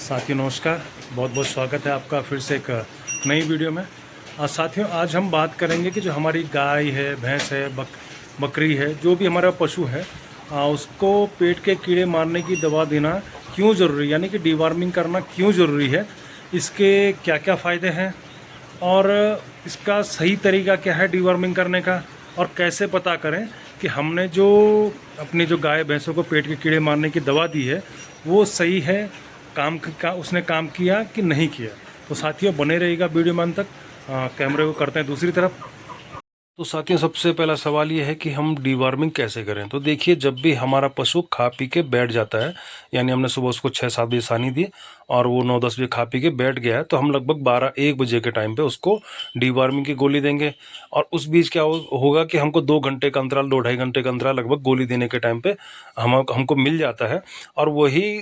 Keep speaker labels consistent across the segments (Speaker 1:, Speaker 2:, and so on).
Speaker 1: साथियों नमस्कार, बहुत बहुत स्वागत है आपका फिर से एक नई वीडियो में। साथियों आज हम बात करेंगे कि जो हमारी गाय है, भैंस है, बकरी है, जो भी हमारा पशु है, उसको पेट के कीड़े मारने की दवा देना क्यों ज़रूरी, यानी कि डीवर्मिंग करना क्यों ज़रूरी है, इसके क्या क्या फ़ायदे हैं और इसका सही तरीका क्या है डीवर्मिंग करने का, और कैसे पता करें कि हमने जो अपनी जो गाय भैंसों को पेट के कीड़े मारने की दवा दी है वो सही है, उसने काम किया कि नहीं किया। तो साथियों बने रहिएगा वीडियो में अंत तक। कैमरे को करते हैं दूसरी तरफ। तो साथियों सबसे पहला सवाल ये है कि हम डीवर्मिंग कैसे करें। तो देखिए, जब भी हमारा पशु खा पी के बैठ जाता है, यानी हमने सुबह उसको 6-7 बजे सानी दी और वो 9-10 बजे खा पी के बैठ गया है, तो हम लगभग 12-1 बजे के टाइम पे उसको डीवर्मिंग की गोली देंगे। और उस बीच क्या होगा कि हमको 2 घंटे का अंतराल, 2-2.5 घंटे का अंतराल लगभग गोली देने के टाइम पे हमको मिल जाता है। और वही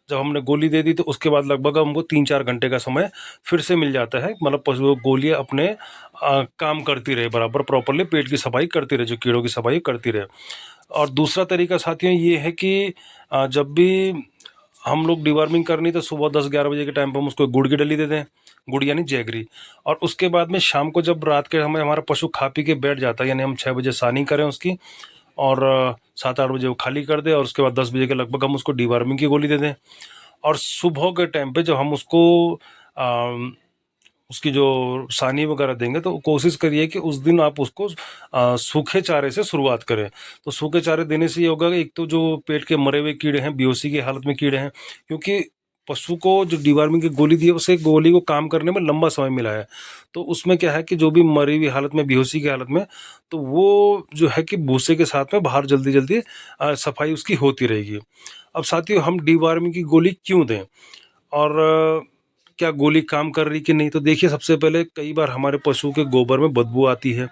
Speaker 1: जब हमने गोली दे दी तो उसके बाद लगभग हमको 3-4 घंटे का समय फिर से मिल जाता है। मतलब पशु गोलियाँ अपने काम करती रहे, बराबर प्रॉपरली पेट की सफाई करती रहे, जो कीड़ों की सफाई करती रहे। और दूसरा तरीका साथियों ये है कि जब भी हम लोग डिवर्मिंग करनी तो सुबह 10-11 बजे के टाइम पर हम उसको गुड़ की डली दे दें, गुड़ यानी जैगरी। और उसके बाद में शाम को जब रात के समय हमारा पशु खा पी के बैठ जाता है, यानी हम 6 बजे सानी करें उसकी और 7-8 बजे वो खाली कर दे और उसके बाद 10 बजे के लगभग हम उसको डिवर्मिंग की गोली दे दें। और सुबह के टाइम पे जब हम उसको उसकी जो सानी वगैरह देंगे तो कोशिश करिए कि उस दिन आप उसको सूखे चारे से शुरुआत करें। तो सूखे चारे देने से ये होगा कि एक तो जो पेट के मरे हुए कीड़े हैं, बेहोशी की हालत में कीड़े हैं, क्योंकि पशु को जो डिवर्मिंग की गोली दी है उसे गोली को काम करने में लंबा समय मिला है। तो उसमें क्या है कि जो भी मरी हुई हालत में, बेहोशी की हालत में, तो वो जो है कि भूसे के साथ में बाहर जल्दी जल्दी सफाई उसकी होती रहेगी। अब साथियों हम डिवर्मिंग की गोली क्यों दें और क्या गोली काम कर रही कि नहीं। तो देखिए, सबसे पहले कई बार हमारे पशु के गोबर में बदबू आती है,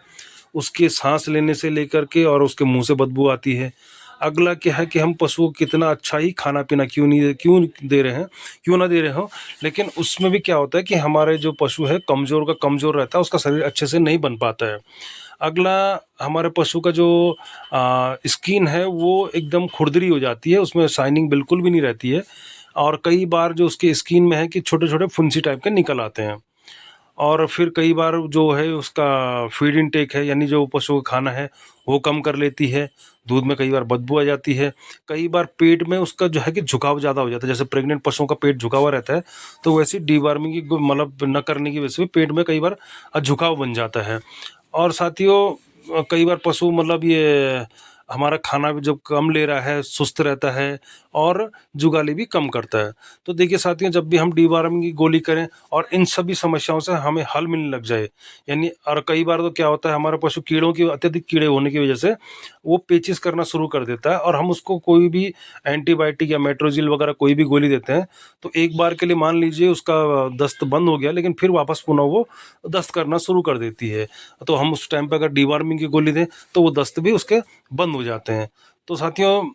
Speaker 1: उसके सांस लेने से लेकर के और उसके मुंह से बदबू आती है। अगला क्या है कि हम पशु को कितना अच्छा ही खाना पीना क्यों दे रहे हैं, क्यों ना दे रहे हो, लेकिन उसमें भी क्या होता है कि हमारे जो पशु है कमज़ोर का कमज़ोर रहता है, उसका शरीर अच्छे से नहीं बन पाता है। अगला, हमारे पशु का जो स्किन है वो एकदम खुरदरी हो जाती है, उसमें शाइनिंग बिल्कुल भी नहीं रहती है। और कई बार जो उसके स्किन में है कि छोटे छोटे फुंसी टाइप के निकल आते हैं। और फिर कई बार जो है उसका फीड इनटेक है, यानी जो पशु का खाना है वो कम कर लेती है, दूध में कई बार बदबू आ जाती है। कई बार पेट में उसका जो है कि झुकाव ज़्यादा हो जाता है, जैसे प्रेग्नेंट पशुओं का पेट झुका हुआ रहता है, तो वैसे डिवर्मिंग की मतलब न करने की वजह से पेट में कई बार झुकाव बन जाता है। और साथियों कई बार पशु मतलब ये हमारा खाना भी जब कम ले रहा है, सुस्त रहता है और जुगाली भी कम करता है। तो देखिए साथियों, जब भी हम डिवर्मिंग की गोली करें और इन सभी समस्याओं से हमें हल मिलने लग जाए, यानी और कई बार तो क्या होता है हमारा पशु कीड़ों की अत्यधिक कीड़े होने की वजह से वो पेचिश करना शुरू कर देता है और हम उसको कोई भी एंटीबायोटिक या मेट्रोजिल वगैरह कोई भी गोली देते हैं, तो एक बार के लिए मान लीजिए उसका दस्त बंद हो गया, लेकिन फिर वापस पुनः वो दस्त करना शुरू कर देती है। तो हम उस टाइम पे अगर डिवर्मिंग की गोली दें तो वो दस्त भी उसके बंद हो जाते हैं। तो साथियों,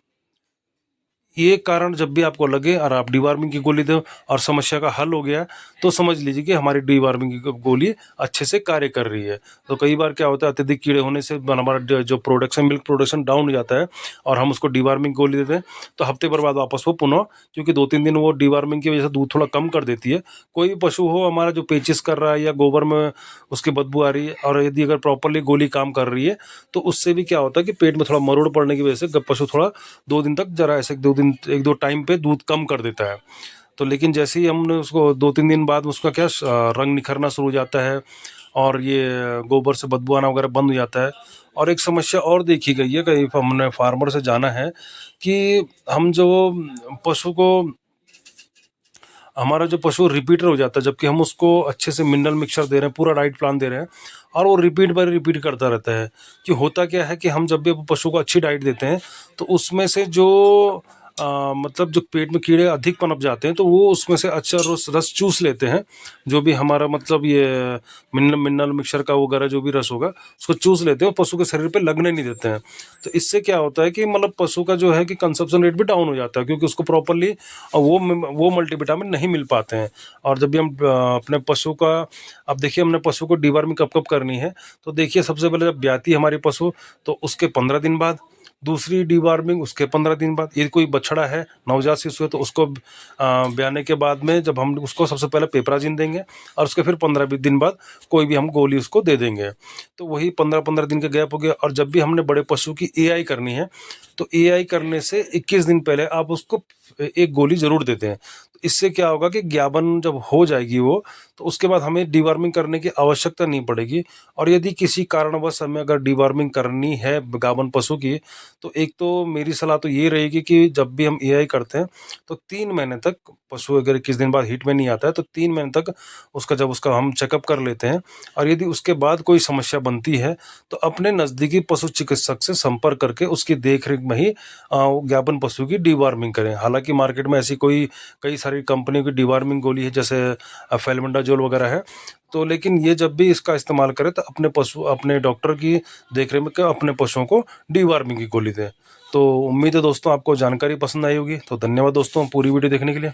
Speaker 1: ये कारण जब भी आपको लगे और आप डिवर्मिंग की गोली दो और समस्या का हल हो गया, तो समझ लीजिए कि हमारी डिवर्मिंग की गोली अच्छे से कार्य कर रही है। तो कई बार क्या होता है, अत्यधिक कीड़े होने से हमारा जो प्रोडक्शन, मिल्क प्रोडक्शन डाउन हो जाता है और हम उसको डिवर्मिंग गोली देते हैं तो हफ्ते भर बाद वापस वो पुनः, क्योंकि 2-3 दिन वो डिवर्मिंग की वजह से दूध थोड़ा कम कर देती है। कोई भी पशु हो हमारा जो पेचिश कर रहा है या गोबर में उसकी बदबू आ रही है, और यदि अगर प्रॉपरली गोली काम कर रही है तो उससे भी क्या होता है कि पेट में थोड़ा मरोड़ पड़ने की वजह से पशु थोड़ा 2 दिन तक जरा ऐसे 2 दिन 1-2 टाइम पे दूध कम कर देता है। तो लेकिन जैसे ही हमने उसको 2-3 दिन बाद उसका क्या रंग निखरना शुरू हो जाता है और ये गोबर से बदबू आना वगैरह बंद हो जाता है। और एक समस्या और देखी गई है, कई हमने फार्मर से जाना है कि हम जो पशु को, हमारा जो पशु रिपीटर हो जाता है, जबकि हम उसको अच्छे से मिनरल मिक्सचर दे रहे हैं, पूरा डाइट प्लान दे रहे हैं, और वो रिपीट बाय रिपीट करता रहता है। कि होता क्या है कि हम जब भी पशु को अच्छी डाइट देते हैं तो उसमें से जो मतलब जो पेट में कीड़े अधिक पनप जाते हैं तो वो उसमें से अच्छा रस रस चूस लेते हैं। जो भी हमारा मतलब ये मिनरल मिक्सचर का वगैरह जो भी रस होगा उसको चूस लेते हैं और पशु के शरीर पे लगने नहीं देते हैं। तो इससे क्या होता है कि मतलब पशु का जो है कि कंजप्शन रेट भी डाउन हो जाता है, क्योंकि उसको प्रॉपरली वो मल्टीविटामिन नहीं मिल पाते हैं। और जब भी हम अपने पशु का, अब देखिए हमने पशु को डिवर्मिंग कब कब करनी है, तो देखिए सबसे पहले जब ब्याती हमारी पशु तो उसके 15 दिन बाद, दूसरी डीवार्मिंग उसके 15 दिन बाद। यदि कोई बछड़ा है, नवजात शिशु है, तो उसको ब्याने के बाद में जब हम उसको सबसे पहले पेपराजिन देंगे और उसके फिर 15-20 दिन बाद कोई भी हम गोली उसको दे देंगे। तो वही 15-15 दिन का गैप हो गया। और जब भी हमने बड़े पशु की एआई करनी है, तो एआई करने से 21 दिन पहले आप उसको एक गोली ज़रूर देते हैं। तो इससे क्या होगा कि ज्ञापन जब हो जाएगी वो, तो उसके बाद हमें डीवर्मिंग करने की आवश्यकता नहीं पड़ेगी। और यदि किसी कारणवश हमें अगर डीवर्मिंग करनी है गाभिन पशु की, तो एक तो मेरी सलाह तो ये रहेगी कि जब भी हम एआई करते हैं, तो 3 महीने तक पशु अगर 21 दिन बाद हीट में नहीं आता है, तो 3 महीने तक उसका हम चेकअप कर लेते हैं। और यदि उसके बाद कोई समस्या बनती है, तो अपने नज़दीकी पशु चिकित्सक से संपर्क करके उसकी देख-रेख में ही ज्ञापन पशु की डीवर्मिंग करें। हालाँकि मार्केट में ऐसी कई सारी कंपनियों की डीवर्मिंग गोली है, जैसे फेल्मेंडाजोल वगैरह है। तो लेकिन ये जब भी इसका इस्तेमाल करें, तो अपने डॉक्टर की देख-रेख में अपने पशुओं को डीवर्मिंग की गोली दें। तो उम्मीद है दोस्तों आपको जानकारी पसंद आई होगी। तो धन्यवाद दोस्तों पूरी वीडियो देखने के लिए।